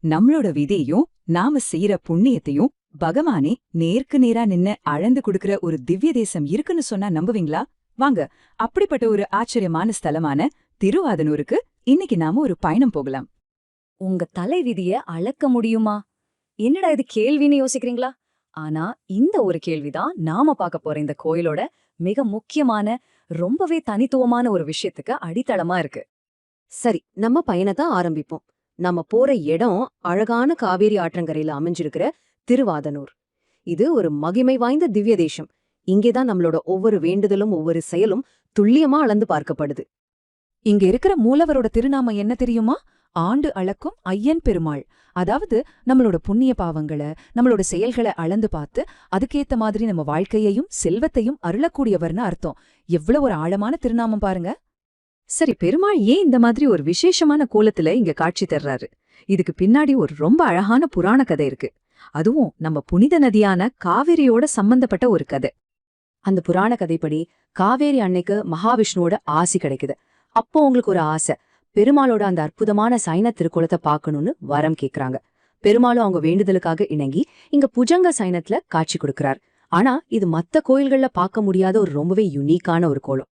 நம்மளோட விதியையும் நாம செய்யற புண்ணியத்தையும் பகவானே நேருக்கு நேரா நின்னு அளந்து கொடுக்கற ஒரு திவ்ய தேசம் இருக்குன்னு சொன்னா நம்புவீங்களா? வாங்க, அப்படிப்பட்ட ஒரு ஆச்சரியமான ஸ்தலமான திருவாதனூருக்கு இன்னைக்கு நாம ஒரு பயணம் போகலாம். உங்க தலை விதிய அளக்க முடியுமா? என்னடா இது கேள்வின்னு யோசிக்கிறீங்களா? ஆனா இந்த ஒரு கேள்விதான் நாம பார்க்க போற இந்த கோயிலோட மிக முக்கியமான, ரொம்பவே தனித்துவமான ஒரு விஷயத்துக்கு அடித்தளமா இருக்கு. சரி, நம்ம பயணத்தை ஆரம்பிப்போம். நம்ம போற இடம் அழகான காவேரி ஆற்றங்கரையில அமைஞ்சிருக்கிற திருவாதனூர். இது ஒரு மகிமை வாய்ந்த திவ்ய தேசம். இங்கேதான் நம்மளோட ஒவ்வொரு வேண்டுதலும் ஒவ்வொரு செயலும் துல்லியமா அளந்து பார்க்கப்படுது. இங்க இருக்கிற மூலவரோட திருநாமம் என்ன தெரியுமா? ஆண்டு அளக்கும் ஐயன் பெருமாள். அதாவது நம்மளோட புண்ணிய பாவங்களை, நம்மளோட செயல்களை அளந்து பார்த்து அதுக்கேத்த மாதிரி நம்ம வாழ்க்கையையும் செல்வத்தையும் அருளக்கூடியவர்னு அர்த்தம். எவ்வளவு ஒரு ஆழமான திருநாமம் பாருங்க. சரி, பெருமாள் ஏன் இந்த மாதிரி ஒரு விசேஷமான கோலத்துல இங்க காட்சி தர்றாரு? இதுக்கு பின்னாடி ஒரு ரொம்ப அழகான புராண கதை இருக்கு. அதுவும் நம்ம புனித நதியான காவேரியோட சம்பந்தப்பட்ட ஒரு கதை. அந்த புராண கதைப்படி காவேரி அன்னைக்கு மகாவிஷ்ணுவோட ஆசி கிடைக்குது. அப்போ உங்களுக்கு ஒரு ஆசை, பெருமாளோட அந்த அற்புதமான சைன திருக்குளத்தை பார்க்கணும்னு வரம் கேக்குறாங்க. பெருமாளும் அவங்க வேண்டுதலுக்காக இணங்கி இங்க புஜங்க சைனத்துல காட்சி கொடுக்கறார். ஆனா இது மத்த கோயில்கள்ல பார்க்க முடியாத ஒரு ரொம்பவே யுனிக்கான ஒரு கோலம்.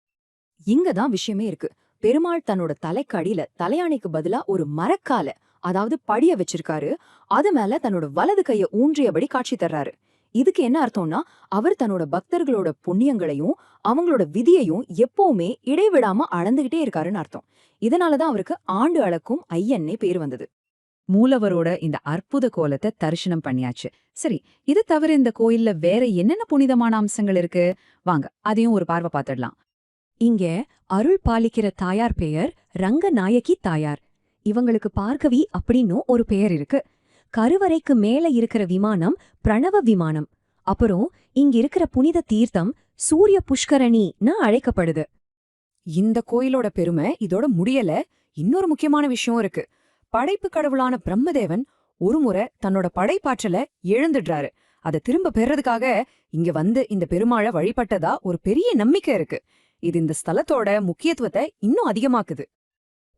இங்கதான் விஷயமே இருக்கு. பெருமாள் தன்னோட தலைக்கு அடியில தலையாணிக்கு பதிலா ஒரு மரக்கால, அதாவது படிய வச்சிருக்காரு. அது மேல தன்னோட வலது கைய ஊன்றியபடி காட்சி தர்றாரு. இதுக்கு என்ன அர்த்தம்னா, அவர் தன்னோட பக்தர்களோட புண்ணியங்களையும் அவங்களோட விதியையும் எப்பவுமே இடைவிடாம அளந்துகிட்டே இருக்காருன்னு அர்த்தம். இதனாலதான் அவருக்கு ஆண்டு அளக்கும் ஐயன்னே பேர் வந்தது. மூலவரோட இந்த அற்புத கோலத்தை தரிசனம் பண்ணியாச்சு. சரி, இது தவிர இந்த கோயில்ல வேற என்னென்ன புனிதமான அம்சங்கள் இருக்கு? வாங்க, அதையும் ஒரு பார்வை பார்த்துடலாம். இங்க அருள் பாலிக்கிற தாயார் பெயர் ரங்கநாயகி தாயார். இவங்களுக்கு பார்கவி அப்படின்னு ஒரு பெயர் இருக்கு. கருவறைக்கு மேல இருக்கிற விமானம் பிரணவ விமானம். அப்புறம் இங்க இருக்கிற புனித தீர்த்தம் சூரிய புஷ்கரணின்னு அழைக்கப்படுது. இந்த கோயிலோட பெருமை இதோட முடியல. இன்னொரு முக்கியமான விஷயம் இருக்கு. படைப்பு கடவுளான பிரம்மதேவன் ஒருமுறை தன்னோட படைப்பாற்றல இழந்துடுறாரு. அதை திரும்ப பெறதுக்காக இங்க வந்து இந்த பெருமாளை வழிபட்டதா ஒரு பெரிய நம்பிக்கை இருக்கு. இது இந்த ஸ்தலத்தோட முக்கியத்துவத்தை இன்னும் அதிகமாக்குது.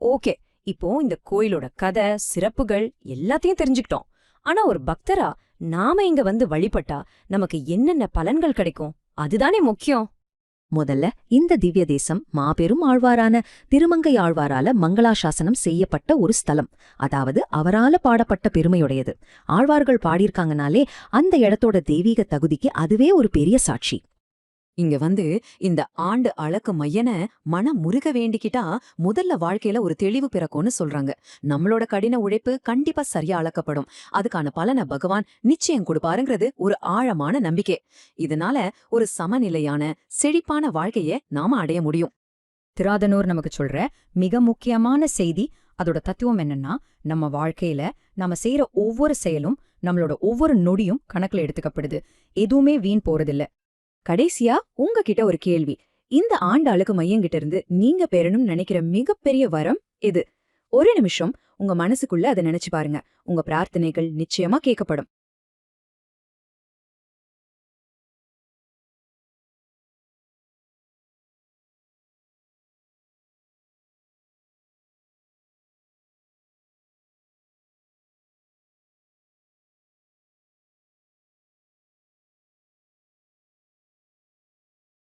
ஓகே, இப்போ இந்த கோயிலோட கதை, சிறப்புகள் எல்லாத்தையும் தெரிஞ்சுக்கிட்டோம். ஆனா ஒரு பக்தரா நாம இங்க வந்து வழிபட்டா நமக்கு என்னென்ன பலன்கள் கிடைக்கும்? அதுதானே முக்கியம். முதல்ல இந்த திவ்ய தேசம் மாபெரும் ஆழ்வாரான திருமங்கை ஆழ்வாரால மங்களாசாசனம் செய்யப்பட்ட ஒரு ஸ்தலம். அதாவது அவரால பாடப்பட்ட பெருமையுடையது. ஆழ்வார்கள் பாடியிருக்காங்கனாலே அந்த இடத்தோட தெய்வீக தகுதிக்கு அதுவே ஒரு பெரிய சாட்சி. இங்க வந்து இந்த ஆண்டு அளக்க மையனை மனம் முருக வேண்டிக்கிட்டா முதல்ல வாழ்க்கையில ஒரு தெளிவு பிறக்கும்னு சொல்றாங்க. நம்மளோட கடின உழைப்பு கண்டிப்பா சரியா அளக்கப்படும். அதுக்கான பலனை பகவான் நிச்சயம் கொடுப்பாருங்கிறது ஒரு ஆழமான நம்பிக்கை. இதனால ஒரு சமநிலையான செழிப்பான வாழ்க்கைய நாம அடைய முடியும். திருவாதனூர் நமக்கு சொல்ற மிக முக்கியமான செய்தி, அதோட தத்துவம் என்னன்னா, நம்ம வாழ்க்கையில நாம செய்யற ஒவ்வொரு செயலும், நம்மளோட ஒவ்வொரு நொடியும் கணக்குல எடுத்துக்கப்படுது. எதுவுமே வீண் போறதில்ல. கடைசியா உங்ககிட்ட ஒரு கேள்வி. இந்த ஆண்டு அழகு மையங்கிட்ட இருந்து நீங்க பெறணும்னு நினைக்கிற மிகப்பெரிய வரம் எது? ஒரு நிமிஷம் உங்க மனசுக்குள்ள அதை நினைச்சு பாருங்க. உங்க பிரார்த்தனைகள் நிச்சயமா கேட்கப்படும்.